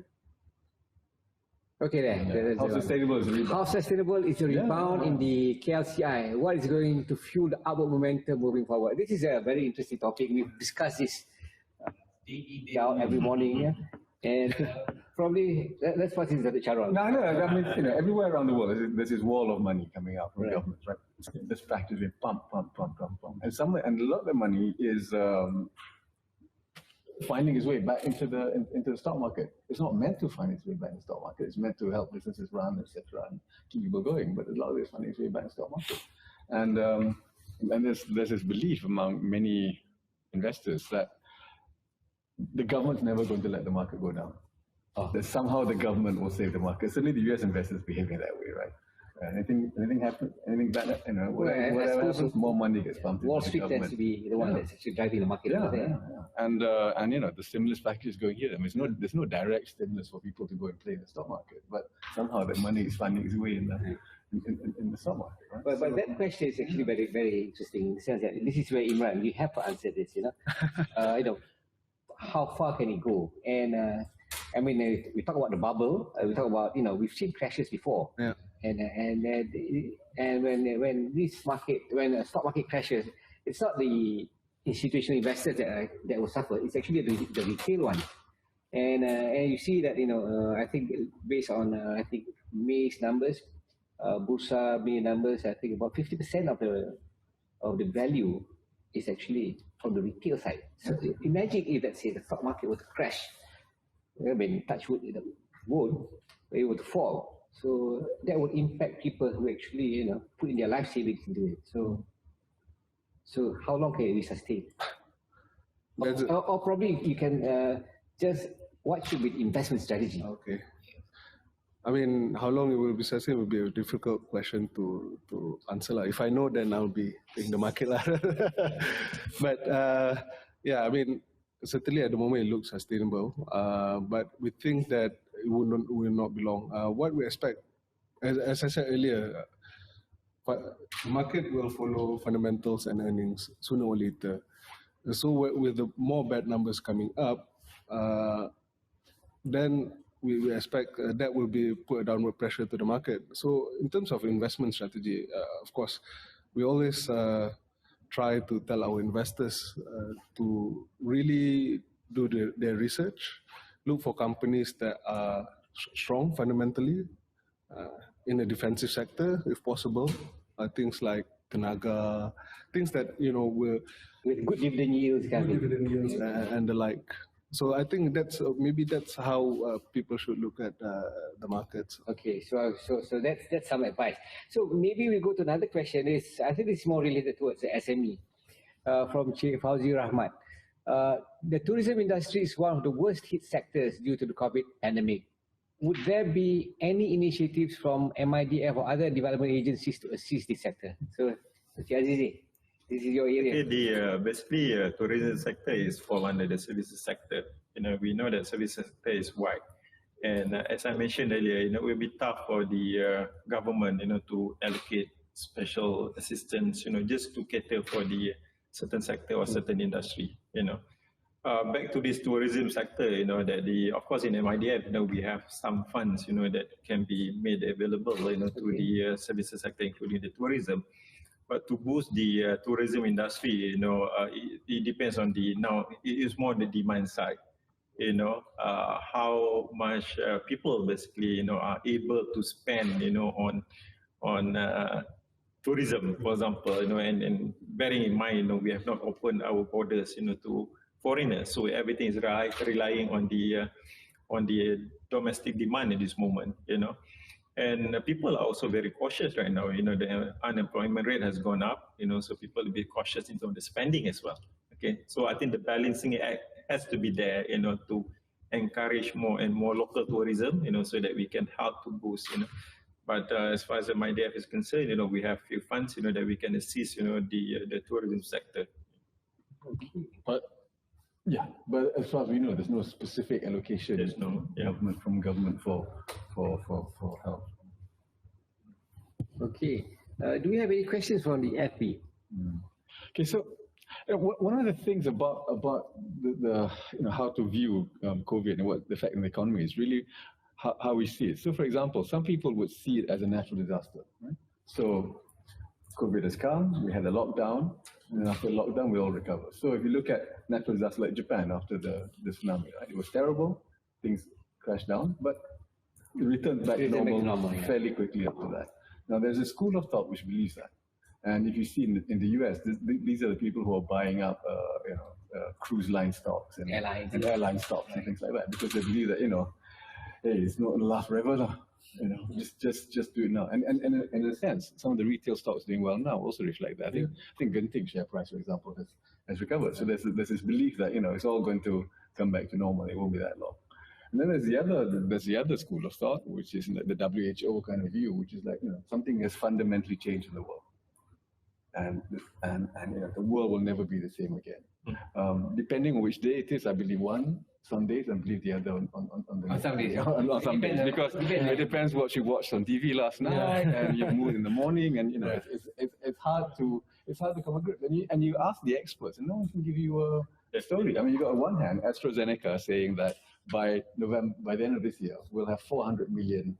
Okay, then. How sustainable is the rebound? How sustainable is the rebound in the KLCI? What is going to fuel the upward momentum moving forward? This is a very interesting topic. We've discussed this every morning. Yeah? And probably, let's pass this to Charon. No, I mean, everywhere around the world, there's this wall of money coming out from governments, right? This factory being pump. And a lot of the money is finding its way back into the stock market. It's not meant to find its way back in the stock market. It's meant to help businesses run, etc., and keep people going. But a lot of it is finding its way back in the stock market. And there's this belief among many investors that the government's never going to let the market go down. That somehow the government will save the market. Certainly the US investors behaving that way, right? Anything happen? Anything bad? Whatever happens, more money gets pumped into the government. Wall Street tends to be the one that's actually driving the market. And the stimulus package is going here. I mean, there's no direct stimulus for people to go and play in the stock market, but somehow that money is finding its way in the stock market. Right? But that question is actually very, very interesting in the sense that this is where Imran, you have to answer this. How far can it go? And I mean, we talk about the bubble. We talk about, we've seen crashes before. Yeah. And when this market, when a stock market crashes, it's not the institutional investors that will suffer. It's actually the retail one. And you see that, I think based on I think May's numbers, Bursa May numbers, I think about 50% of the value is actually from the retail side. So imagine if, let's say, the stock market were to crash, when touch wood, it won't, but it would fall. So that would impact people who actually, put in their life savings into it. So how long can we sustain? Or probably you can just, what should be the investment strategy? Okay. I mean, how long it will be sustained will be a difficult question to answer. If I know, then I'll be in the market. But yeah, I mean, certainly at the moment it looks sustainable. But we think that it will not be long. What we expect, as I said earlier, the market will follow fundamentals and earnings sooner or later. So with the more bad numbers coming up, then we expect that will be put a downward pressure to the market. So in terms of investment strategy, of course, we always try to tell our investors to really do their research, look for companies that are strong fundamentally in the defensive sector, if possible. Things like Tenaga, things that, will... With good dividend yields, and the like. So I think that's how people should look at the markets. Okay, so that's some advice. So maybe we go to another question. I think it's more related towards the SME from Sheikh Fauzi Rahmat. The tourism industry is one of the worst hit sectors due to the COVID pandemic. Would there be any initiatives from MIDF or other development agencies to assist this sector? So, Azizi, this is your area. Okay, basically, tourism sector is fall under the services sector. We know that services sector is wide, and as I mentioned earlier, it will be tough for the government, to allocate special assistance, just to cater for the certain sector or certain industry. Back to this tourism sector, that of course in MIDF, we have some funds, that can be made available, to the services sector, including the tourism. But to boost the tourism industry, it depends on it is more the demand side. How much people basically, are able to spend, on tourism, for example, and bearing in mind, we have not opened our borders, to foreigners, so everything is relying on the domestic demand at this moment, And people are also very cautious right now. The unemployment rate has gone up, so people will be cautious in terms of the spending as well. Okay, so I think the balancing act has to be there, to encourage more and more local tourism, so that we can help to boost, But as far as the MIDF is concerned, we have few funds, that we can assist, the tourism sector. Okay. But as far as we know, there's no specific allocation. There's no government for help. Okay. Do we have any questions from the FB? Okay, so one of the things about the how to view COVID and what the effect on the economy is really how we see it. So, for example, some people would see it as a natural disaster, right? So, COVID has come, we had a lockdown, and after the lockdown, we all recover. So, if you look at natural disasters like Japan after the tsunami, right? It was terrible, things crashed down, but it returned back to normal fairly quickly after that. Now, there's a school of thought which believes that. And if you see in the US, these are the people who are buying up, cruise line stocks and airline stocks and things like that, because they believe that, hey, it's not going to last forever. Just do it now. And in a sense, some of the retail stocks doing well now also reflect that. I think Genting share price, for example, has recovered. So there's this belief that it's all going to come back to normal. It won't be that long. And then there's the other school of thought, which is the WHO kind of view, which is like something has fundamentally changed in the world, and the world will never be the same again. Depending on which day it is, I believe some days, I believe the other on some days. On some days, because it depends what you watched on TV last night, and your mood in the morning, and it's hard to come a grip. And you ask the experts, and no one can give you a story. I mean, you got on one hand AstraZeneca saying that by the end of this year, we'll have 400 million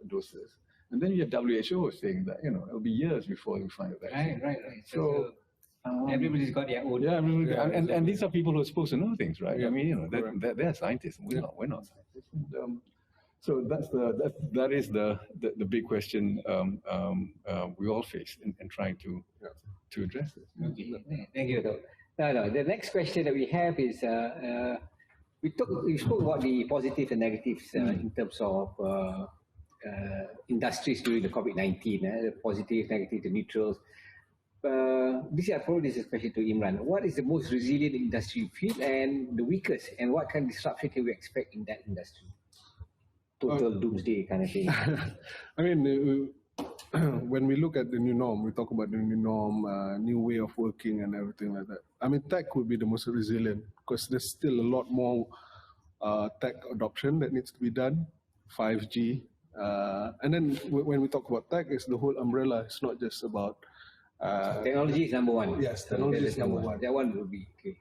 doses. And then you have WHO saying that, it'll be years before you find a vaccine. Right. So everybody's got their own. Yeah, and these are people who are supposed to know things, right? Yeah. I mean, they're scientists. We're not scientists. And, so that is the big question we all face in trying to address it. Okay. Thank you, Dato. No. The next question that we have is we spoke about the positives and negatives in terms of industries during the COVID-19, the positive, negative, the neutrals. This is a question to Imran. What is the most resilient industry you feel and the weakest, and what kind of disruption can we expect in that industry? Total doomsday kind of thing. I mean, when we look at the new norm, we talk about the new norm, new way of working and everything like that. I mean, tech would be the most resilient because there's still a lot more tech adoption that needs to be done, 5G. And then when we talk about tech, it's the whole umbrella. It's not just about... technology is number one. Yes, technology is number one. That one would be okay.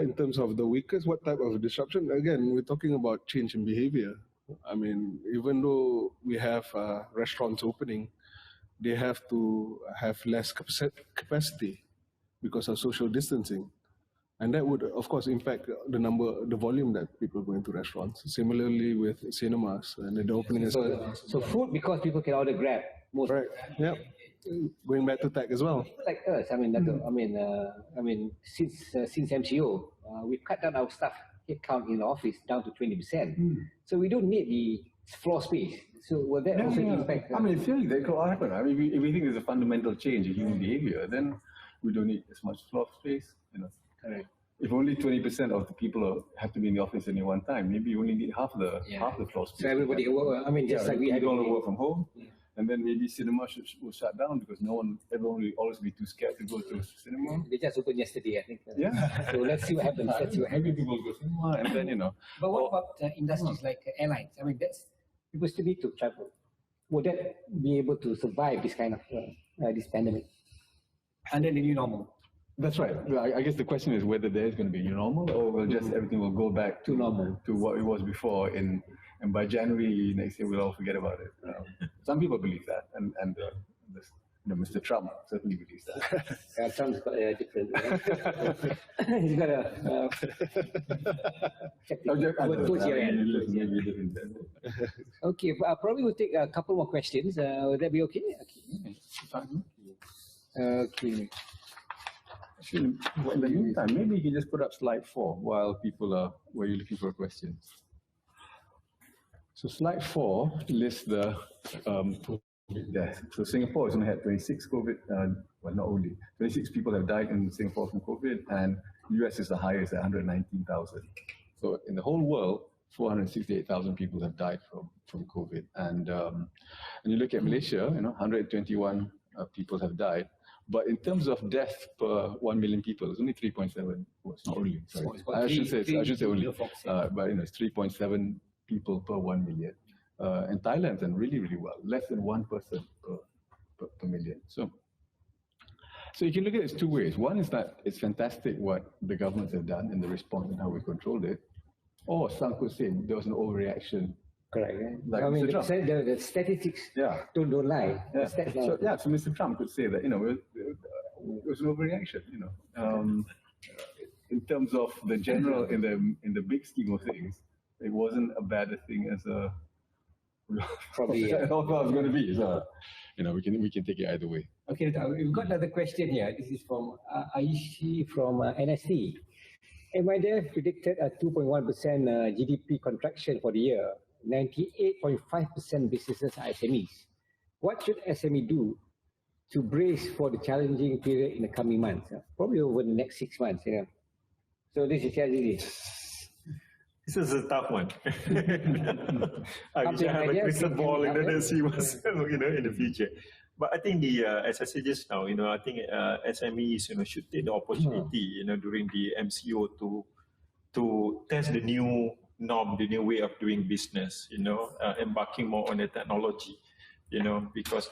In terms of the weakest, what type of disruption? Again, we're talking about change in behavior. I mean, even though we have restaurants opening, they have to have less capacity because of social distancing. And that would, of course, impact the volume that people go into restaurants. Similarly with cinemas and the opening. So food, because people can order Grab. Most right, yeah. Going back to tech as well. Like us, I mean, since MCO, we've cut down our staff headcount in the office down to 20%. So we don't need the floor space. So will that also impact? I mean, theory, that could happen. I mean, if we think there's a fundamental change in human behavior, then we don't need as much floor space. Correct. If only 20% of the people have to be in the office at any one time, maybe you only need half the floor space. So everybody, just like we have all work from home. Yeah. And then maybe cinema will shut down because everyone will always be too scared to go to cinema. They just opened yesterday, I think. Yeah. So let's see what happens. Maybe people go to cinema and then, But what about industries like airlines? I mean, people still need to travel. Would that be able to survive this kind of this pandemic under the new normal? That's right. I guess the question is whether there is going to be a new normal or everything will go back to normal, to what it was before and by January next year we'll all forget about it. Some people believe that, and Mr. Trump certainly believes that. Trump's got a different. He's got a. Okay, probably we'll take a couple more questions. Would that be okay? Okay. Actually, in the meantime, maybe you can just put up slide 4 while you're looking for a question. So slide 4 lists the COVID deaths. So Singapore has only had 26 COVID, well, not only, 26 people have died in Singapore from COVID, and US is the highest at 119,000. So in the whole world, 468,000 people have died from COVID. And you look at Malaysia, 121 people have died. But in terms of death per 1 million people, it's only 3.7. Well, it's not only, sorry. I should say only. But it's 3.7 people per 1 million. And Thailand's done really, really well. Less than 1 person per million. So you can look at it 2 ways. One is that it's fantastic what the governments have done in the response and how we controlled it. Or some could say there was an overreaction. Correct. Like I mean, the statistics don't lie. Yeah. So Mr. Trump could say that, it was an overreaction, in terms of the general, in the big scheme of things, it wasn't a bad thing as a probably I thought it was going to be. So, we can take it either way. Okay, we've got another question here. This is from Aishi from NST. MIDF predicted a 2.1% GDP contraction for the year. 98.5% businesses are SMEs. What should SME do to brace for the challenging period in the coming months? Probably over the next 6 months. So this is Azizi. This is a tough one. I wish I have a crystal ball and see what's in the future. But I think as I said just now, I think SMEs should take the opportunity during the MCO to test the new norm, the new way of doing business, embarking more on the technology, because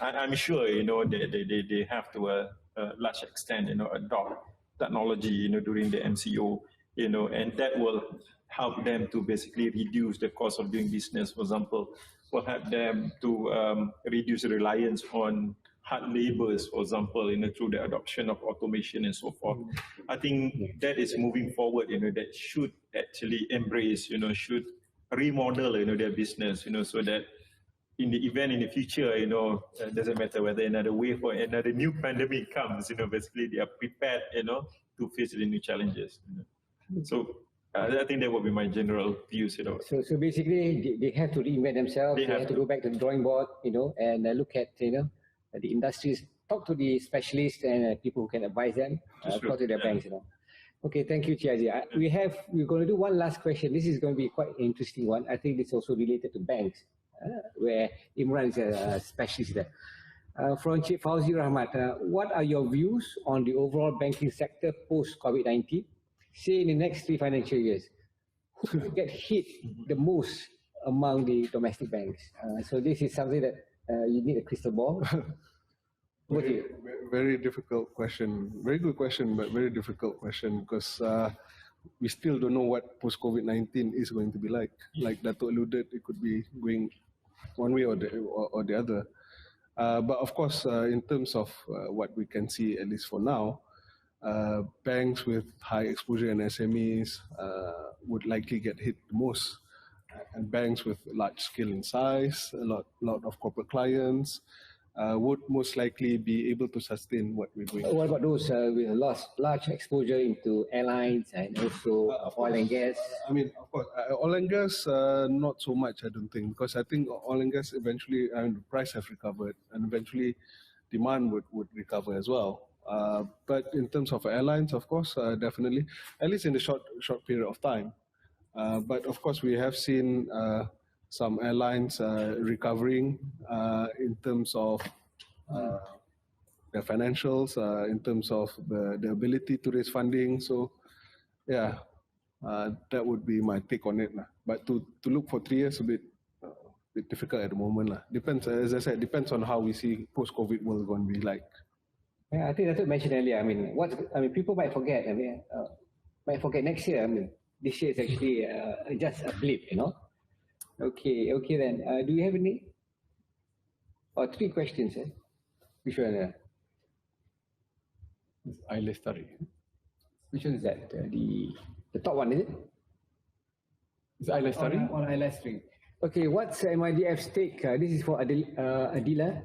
I'm sure, they have to a large extent, adopt technology, during the MCO, and that will help them to basically reduce the cost of doing business, for example, will help them to reduce reliance on hard labors, for example, through the adoption of automation and so forth. I think that is moving forward, that should actually embrace, should remodel, their business, so that in the event in the future, it doesn't matter whether another wave or another new pandemic comes, basically they are prepared, to face the new challenges. So I think that would be my general views, So basically, they have to reinvent themselves. They have to go back to the drawing board, and look at, the industries, talk to the specialists and people who can advise them, talk to their banks, Okay, thank you, Chiazi. We're going to do one last question. This is going to be quite an interesting one. I think it's also related to banks, where Imran is a specialist there. From Chief Fauzi Rahmat, what are your views on the overall banking sector post-COVID-19? Say in the next 3 financial years, who will get hit the most among the domestic banks? So this is something that you need a crystal ball. Very difficult question. Very good question, but very difficult question because we still don't know what post-COVID-19 is going to be like. Like Dato alluded, it could be going one way or the other. But of course, in terms of what we can see, at least for now, banks with high exposure and SMEs would likely get hit the most. And banks with large scale in size, a lot of corporate clients, would most likely be able to sustain what we're doing. What about those with large exposure into airlines and also oil and gas? I mean, of course, oil and gas, not so much, I don't think, because I think oil and gas eventually, the price have recovered and eventually demand would recover as well. But in terms of airlines, of course, definitely, at least in the short period of time. But of course, we have seen some airlines recovering in terms of their financials, in terms of the ability to raise funding. So, yeah, that would be my take on it. But to look for 3 years a bit difficult at the moment. Depends, as I said, depends on how we see post-COVID world going to be like. Yeah, I think that's what I mentioned earlier. I mean, people might forget. Might forget next year. I mean, this year is actually just a blip, Okay then. Do you have any? 3 questions. Which one? Eyeless study. Which one is that? The top one, is it? Is eyeless study? On eyeless string. Okay, what's MIDF stake? This is for Adila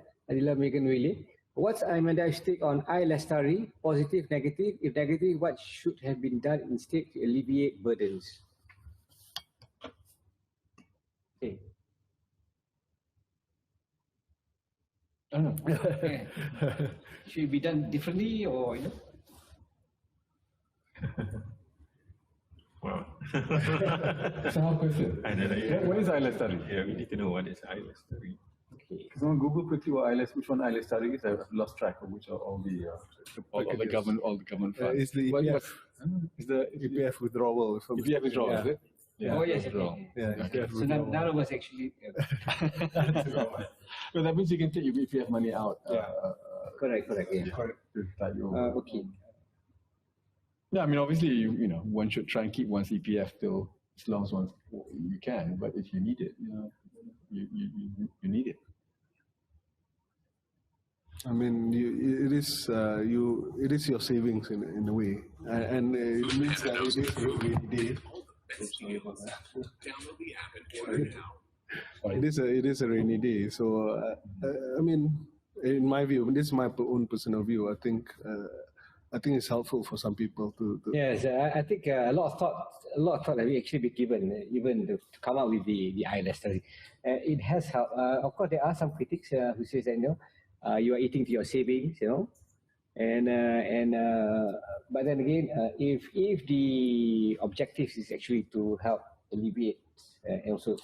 Megan Wiley. What's MIDF's take on I-Lestari? Positive, negative? If negative, what should have been done instead to alleviate burdens? Okay. I don't know. Should it be done differently or, Wow. It's a hard question. I don't know. What is eyeless study? Yeah, we need to know what is eyeless study. Okay. Someone Google quickly what eyeless, which one eyeless study is. I've lost track of which are all the government funds. It's the EPF. Is the EPF withdrawal. EPF withdrawal, is it? Yeah. Oh yes, withdrawal. Yeah. Okay. So none of us actually. So that means you can take your EPF money out. Correct. Yeah. Okay. Yeah, I mean, obviously, one should try and keep one's EPF till as long as you can. But if you need it, you need it. I mean, it is your savings in a way, and it means that it is rainy day. It is a rainy day. So I mean, in my view, this is my own personal view. I think it's helpful for some people to Yes, I think a lot of thought have actually been given, even to come up with the eyeless study. It has helped. Of course, there are some critics who says that you are eating to your savings, but then again, if the objective is actually to help alleviate and also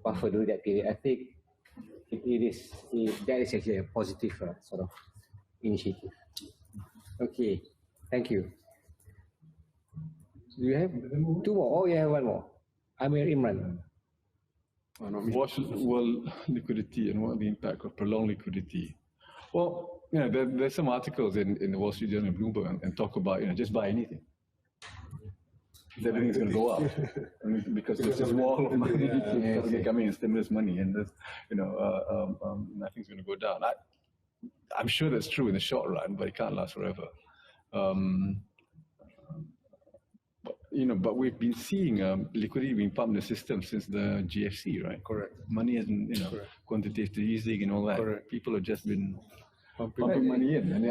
buffer during that period, I think that is actually a positive sort of initiative. Okay, thank you. Do you have 2 more? Oh, you have 1 more. Imran. World liquidity and what the impact of prolonged liquidity. Well, there's some articles in the Wall Street Journal and Bloomberg and talk about just buy anything. everything's going to go up. I mean, because there's this wall of money coming in, stimulus money, and there's, nothing's going to go down. I'm sure that's true in the short run, but it can't last forever. But we've been seeing liquidity being pumped in the system since the GFC, right? Correct. Money hasn't, quantitative easing and all that. Correct. People have just been pumping money in, and it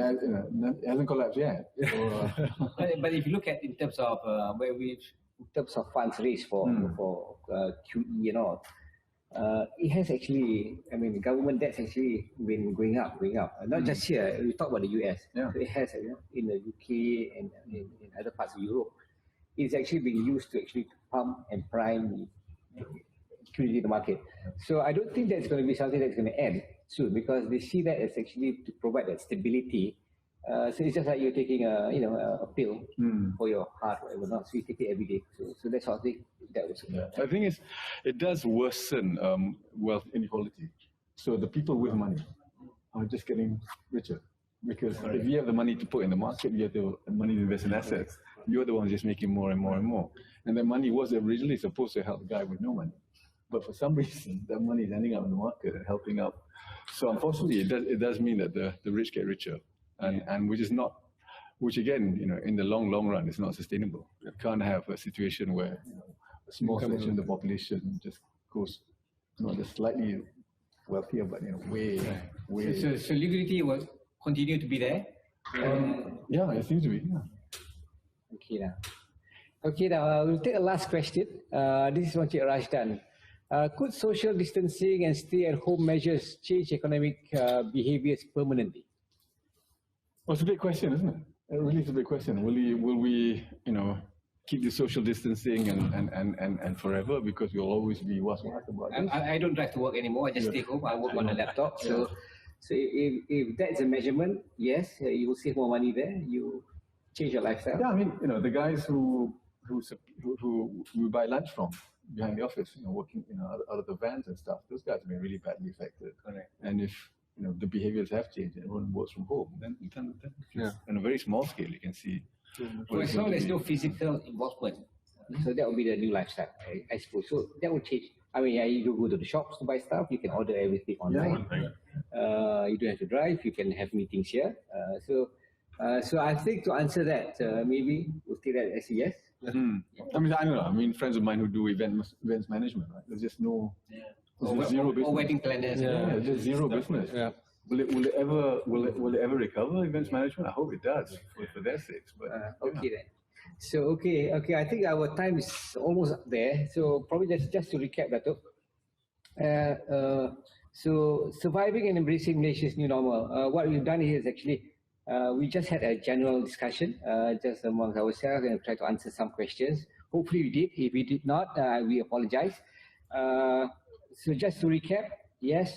hasn't collapsed yet. So, but if you look at in terms of in terms of funds raised for QE and all, it has actually, I mean, the government debt's actually been going up. Not just here. We talk about the US. Yeah. So it has, in the UK and in other parts of Europe. It's actually being used to actually pump and prime liquidity in the market. So I don't think that's going to be something that's going to end soon, because they see that as actually to provide that stability. So it's just like you're taking a pill for your heart, whatever not. So you take it every day. So that's how I think that was. Yeah. I think it does worsen wealth inequality. So the people with money are just getting richer, because if you have the money to put in the market, you have the money to invest in assets. You're the ones just making more and more and more. And that money was originally supposed to help the guy with no money. But for some reason, that money is ending up in the market and helping out. So unfortunately, it does mean that the rich get richer. And which again, in the long run, is not sustainable. You can't have a situation where a small section of the population just goes not just slightly wealthier, but way. So liquidity will continue to be there? Yeah, it seems to be. Yeah. Okay, now we'll take a last question. This is one Cik Rashdan. Could social distancing and stay-at-home measures change economic behaviors permanently? Well, it's a big question, isn't it? It really is a big question. Will we keep the social distancing and forever, because we'll always be what's about this? I don't drive to work anymore. I just stay home. I work on a laptop. So if that's a measurement, yes, you will save more money there. You change your lifestyle. Yeah, I mean, the guys who we buy lunch from behind the office, working, out of the vans and stuff, those guys have been really badly affected. Correct. And if the behaviors have changed and everyone works from home, then on a very small scale you can see. So as long as there's no physical involvement, so that will be the new lifestyle, I suppose. So that will change. I mean, you go to the shops to buy stuff, you can order everything online. You don't have to drive, you can have meetings here. So I think to answer that, maybe we'll take that as a yes. I mean, I don't know. I mean, friends of mine who do events management, right? There's just no, zero business. Or wedding planners. Yeah, just zero business. Yeah. Will it ever recover, events management? I hope it does for their sakes. But okay then. So okay. I think our time is almost there. So probably just to recap, Dato. So surviving and embracing Malaysia's new normal. What we've done here is actually we just had a general discussion just amongst ourselves and try to answer some questions. Hopefully we did. If we did not, we apologize. So just to recap, yes,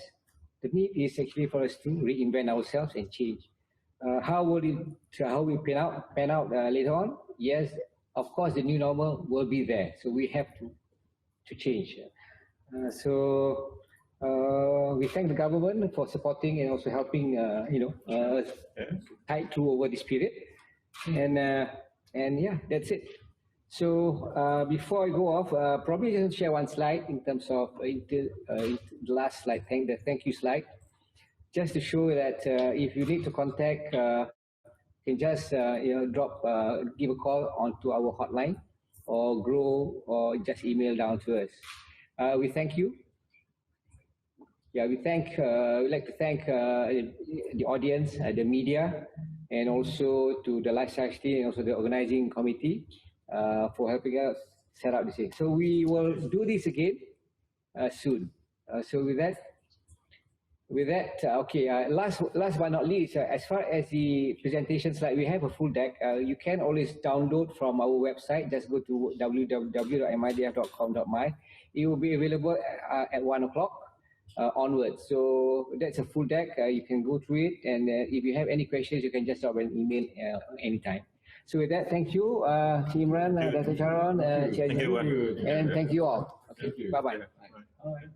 the need is actually for us to reinvent ourselves and change. How will it pan out later on? Yes, of course, the new normal will be there. So we have to change. We thank the government for supporting and also helping, us tide through over this period. And yeah, that's it. So before I go off, probably just share one slide in terms of the last slide, the thank you slide, just to show that if you need to contact, you can just give a call onto our hotline, or just email down to us. We thank you. Yeah, we'd like to thank the audience, the media, and also to the Lifestyle team and also the organizing committee for helping us set up this thing. So we will do this again soon. So with that, last but not least, as far as the presentation slide, we have a full deck. You can always download from our website. Just go to www.midf.com.my. It will be available at 1 o'clock. Onwards. So that's a full deck. You can go through it, and if you have any questions, you can just drop an email anytime. So with that, thank you, Imran, Dato Charon, thank you, and thank you all. Okay, bye-bye. All right.